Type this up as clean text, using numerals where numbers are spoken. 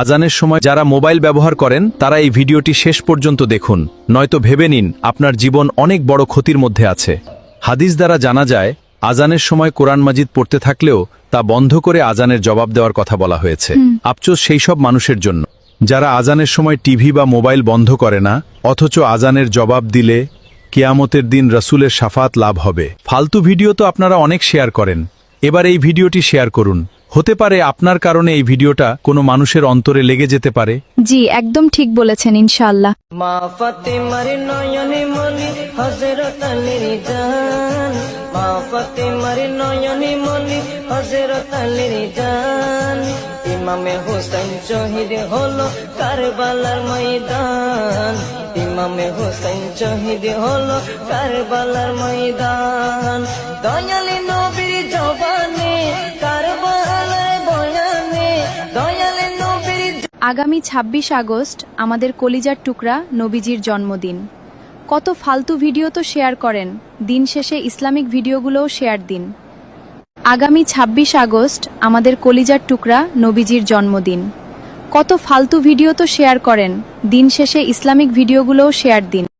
আজানের সময় যারা মোবাইল ব্যবহার করেন তারা এই ভিডিওটি শেষ পর্যন্ত দেখুন, নয়তো ভেবে নিন আপনার জীবন অনেক বড় ক্ষতির মধ্যে আছে। হাদিস দ্বারা জানা যায়, আজানের সময় কোরআন মাজিদ পড়তে থাকলেও তা বন্ধ করে আজানের জবাব দেওয়ার কথা বলা হয়েছে। আফসোস সেই সব মানুষের জন্য যারা আজানের সময় টিভি বা মোবাইল বন্ধ করে না, অথচ আজানের জবাব দিলে কিয়ামতের দিন রাসূলের শাফাত লাভ হবে। ফালতু ভিডিও তো আপনারা অনেক শেয়ার করেন, এবার এই ভিডিওটি শেয়ার করুন। হতে পারে আপনার কারণে এই ভিডিওটা কোনো মানুষের অন্তরে লেগে যেতে পারে। জি, একদম ঠিক বলেছেন ইনশাআল্লাহ। মা ফাতেমার নয়নে মনি হযরত আলীর জান, মা ফাতেমার নয়নে মনি হযরত আলীর জান। ইমামে হোসেন শহীদ হলো কারবালার ময়দান, ইমামে হোসেন শহীদ হলো কারবালার ময়দান। দয়ালে নবীর জবানে কারবালার বয়ানে, দয়ালে নবীর আগামী ২৬ আগস্ট আমাদের কলিজার টুকরা নবীজির জন্মদিন। কত ফালতু ভিডিও তো শেয়ার করেন, দিন শেষে ইসলামিক ভিডিওগুলোও শেয়ার দিন। আগামী ২৬ আগস্ট আমাদের কলিজার টুকরা নবীজির জন্মদিন। কত ফালতু ভিডিও তো শেয়ার করেন, দিন শেষে ইসলামিক ভিডিওগুলোও শেয়ার দিন।